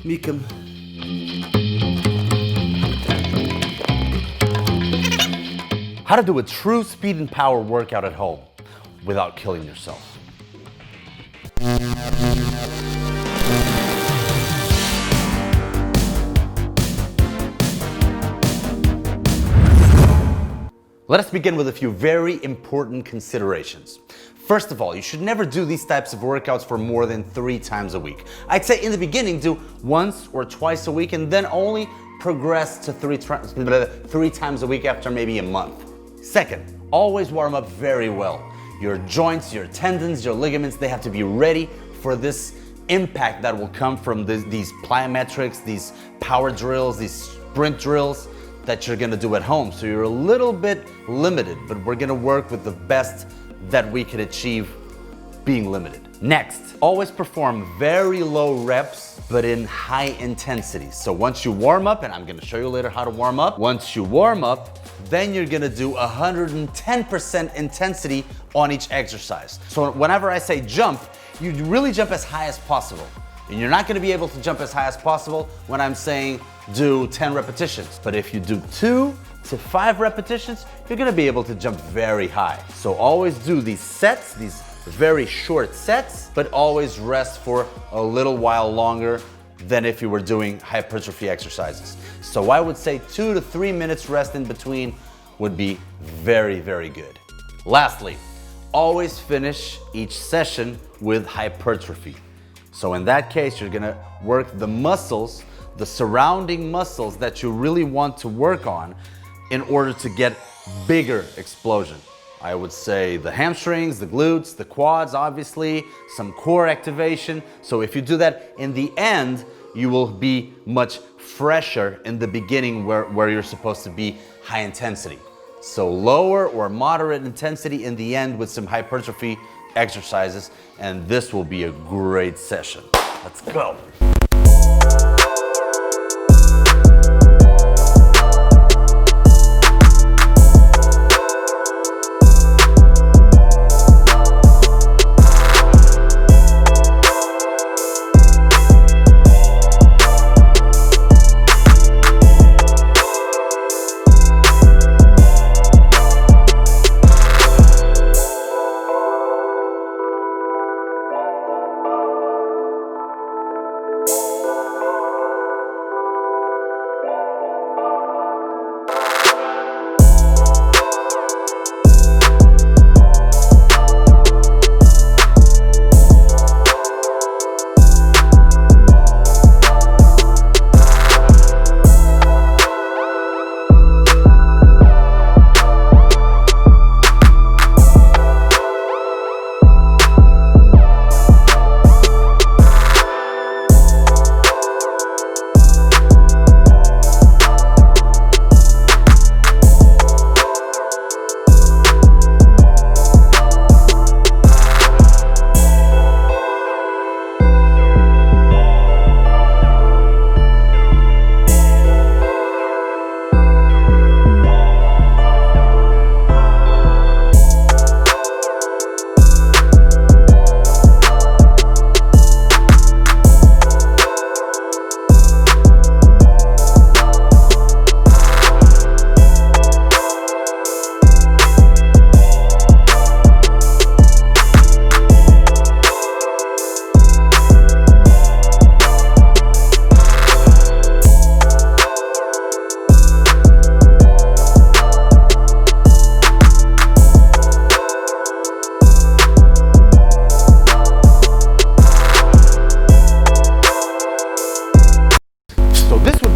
Mikum. How to do a true speed and power workout at home without killing yourself. Let us begin with a few very important considerations. First of all, you should never do these types of workouts for more than 3 times a week. I'd say in the beginning, do once or twice a week and then only progress to 3 times a week after maybe a month. Second, always warm up very well. Your joints, your tendons, your ligaments, they have to be ready for this impact that will come from these plyometrics, these power drills, these sprint drills that you're gonna do at home. So you're a little bit limited, but we're gonna work with the best that we can achieve being limited. Next, always perform very low reps, but in high intensity. So once you warm up, and I'm gonna show you later how to warm up, once you warm up, then you're gonna do 110% intensity on each exercise. So whenever I say jump, you really jump as high as possible. And you're not gonna be able to jump as high as possible when I'm saying do 10 repetitions. But if you do 2 to 5 repetitions, you're gonna be able to jump very high. So always do these sets, these very short sets, but always rest for a little while longer than if you were doing hypertrophy exercises. So I would say 2 to 3 minutes rest in between would be very, very good. Lastly, always finish each session with hypertrophy. So in that case, you're gonna work the muscles, the surrounding muscles that you really want to work on in order to get bigger explosion. I would say the hamstrings, the glutes, the quads, obviously, some core activation. So if you do that in the end, you will be much fresher in the beginning where you're supposed to be high intensity. So lower or moderate intensity in the end with some hypertrophy exercises, and this will be a great session. Let's go.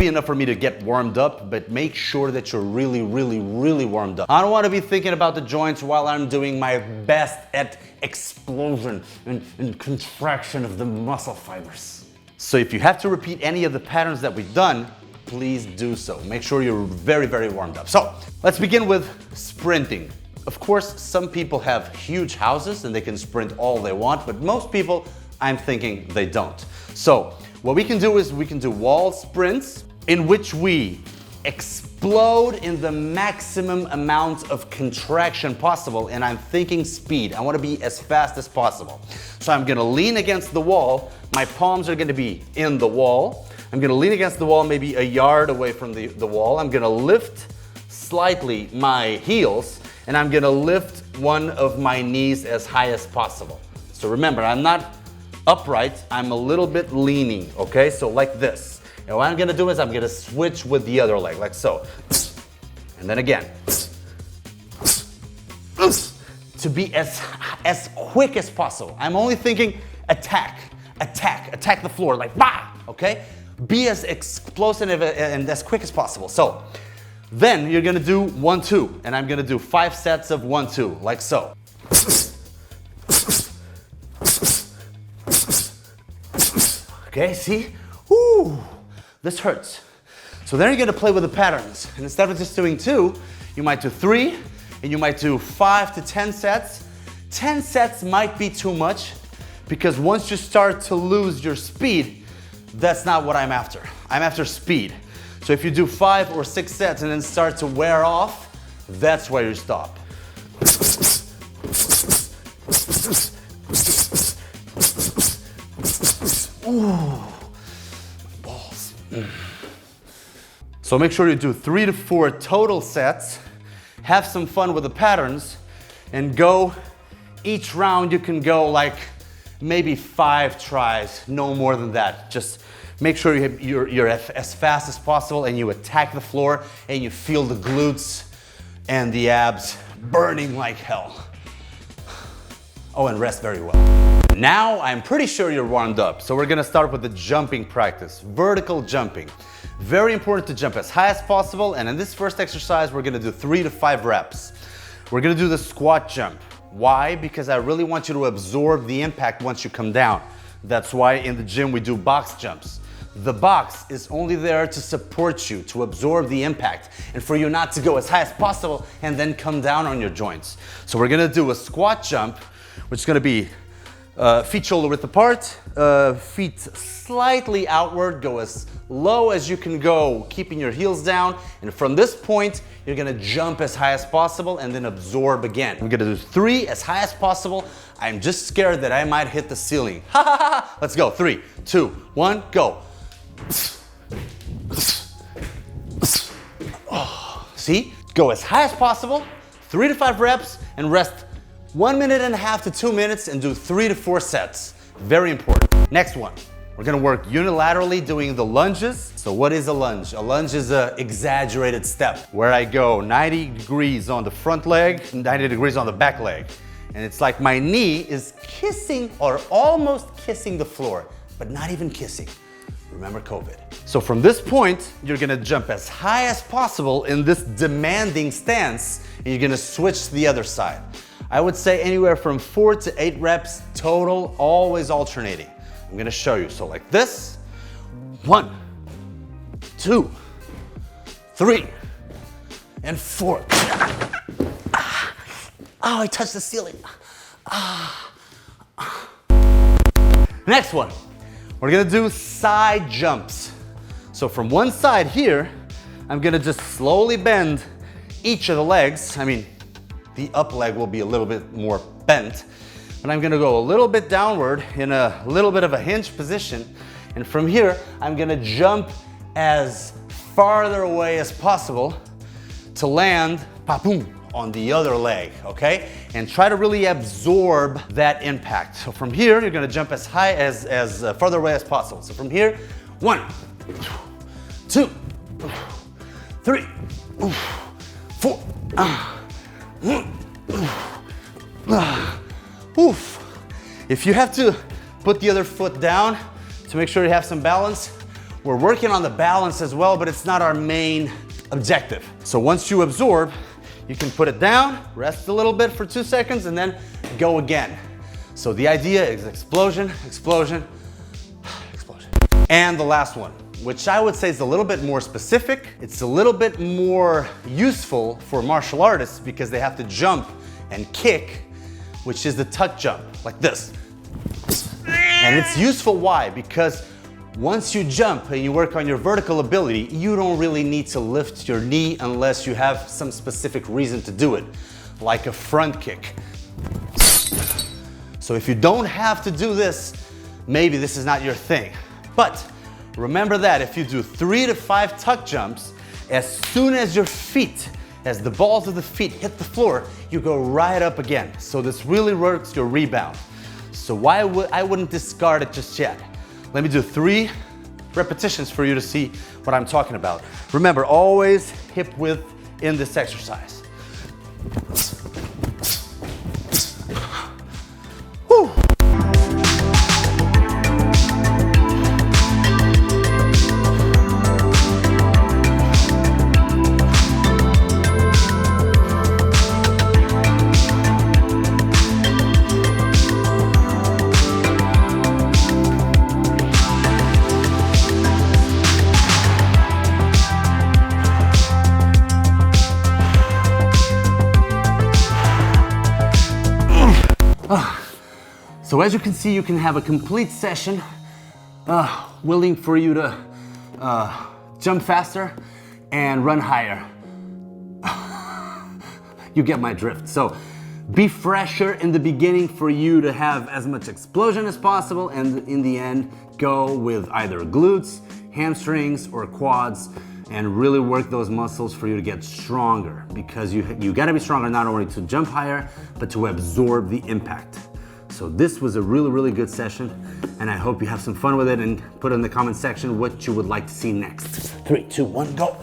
Enough for me to get warmed up, but make sure that you're really warmed up. I don't want to be thinking about the joints while I'm doing my best at explosion and contraction of the muscle fibers. So if you have to repeat any of the patterns that we've done, please do so. Make sure you're very warmed up. So let's begin with sprinting. Of course, some people have huge houses and they can sprint all they want, but most people, I'm thinking they don't. So what we can do is we can do wall sprints in which we explode in the maximum amount of contraction possible, and I'm thinking speed. I want to be as fast as possible. So I'm gonna lean against the wall, my palms are gonna be in the wall, I'm gonna lean against the wall, maybe a yard away from the wall. I'm gonna lift slightly my heels, and I'm gonna lift one of my knees as high as possible. So remember, I'm not upright, I'm a little bit leaning, okay? So like this. And what I'm gonna do is I'm gonna switch with the other leg, like so. And then again. To be as quick as possible. I'm only thinking attack the floor, like bah, okay? Be as explosive and as quick as possible. So then you're gonna do 1, 2, and I'm gonna do 5 sets of 1, 2, like so. Okay, see? Ooh, this hurts. So then you're gonna play with the patterns. And instead of just doing 2, you might do 3, and you might do 5 to 10 sets. 10 sets might be too much, because once you start to lose your speed, that's not what I'm after. I'm after speed. So if you do 5 or 6 sets and then start to wear off, that's where you stop. Ooh, balls. So make sure you do 3 to 4 total sets, have some fun with the patterns, and go, each round you can go like maybe 5 tries, no more than that. Just make sure you're as fast as possible and you attack the floor and you feel the glutes and the abs burning like hell. Oh, and rest very well. Now I'm pretty sure you're warmed up, so we're gonna start with the jumping practice, vertical jumping. Very important to jump as high as possible, and in this first exercise we're gonna do 3 to 5 reps. We're gonna do the squat jump. Why? Because I really want you to absorb the impact once you come down. That's why in the gym we do box jumps. The box is only there to support you, to absorb the impact, and for you not to go as high as possible and then come down on your joints. So we're gonna do a squat jump, which is gonna be feet shoulder width apart, feet slightly outward, go as low as you can go, keeping your heels down, and from this point, you're gonna jump as high as possible and then absorb again. I'm gonna do 3 as high as possible. I'm just scared that I might hit the ceiling. Ha ha ha! Let's go, 3, 2, 1, go. Oh, see? Go as high as possible, 3 to 5 reps, and rest 1.5 minutes to 2 minutes and do 3 to 4 sets. Very important. Next one, we're gonna work unilaterally doing the lunges. So what is a lunge? A lunge is an exaggerated step where I go 90 degrees on the front leg, 90 degrees on the back leg. And it's like my knee is kissing or almost kissing the floor, but not even kissing. Remember COVID. So from this point, you're gonna jump as high as possible in this demanding stance, and you're gonna switch to the other side. I would say anywhere from 4 to 8 reps total, always alternating. I'm gonna show you. So like this, 1, 2, 3, and 4. Oh, I touched the ceiling. Next one, we're gonna do side jumps. So from one side here, I'm gonna just slowly bend each of the legs. I mean, the up leg will be a little bit more bent, but I'm gonna go a little bit downward in a little bit of a hinge position. And from here, I'm gonna jump as farther away as possible to land, pa-boom, on the other leg, okay? And try to really absorb that impact. So from here, you're gonna jump as high as farther away as possible. So from here, 1, 2, 3, 4, oof. If you have to put the other foot down to make sure you have some balance, we're working on the balance as well, but it's not our main objective. So once you absorb, you can put it down, rest a little bit for 2 seconds, and then go again. So the idea is explosion, explosion, explosion. And the last one, which I would say is a little bit more specific. It's a little bit more useful for martial artists because they have to jump and kick, which is the tuck jump, like this. And it's useful, why? Because once you jump and you work on your vertical ability, you don't really need to lift your knee unless you have some specific reason to do it, like a front kick. So if you don't have to do this, maybe this is not your thing. But Remember that if you do 3 to 5 tuck jumps, as soon as your feet, as the balls of the feet hit the floor, you go right up again. So this really works your rebound. So I wouldn't discard it just yet. Let me do 3 repetitions for you to see what I'm talking about. Remember, always hip width in this exercise. Whew. So as you can see, you can have a complete session willing for you to jump faster and run higher. You get my drift. So be fresher in the beginning for you to have as much explosion as possible, and in the end, go with either glutes, hamstrings, or quads, and really work those muscles for you to get stronger, because you gotta be stronger not only to jump higher, but to absorb the impact. So this was a really, really good session, and I hope you have some fun with it, and put in the comment section what you would like to see next. 3, 2, 1, go.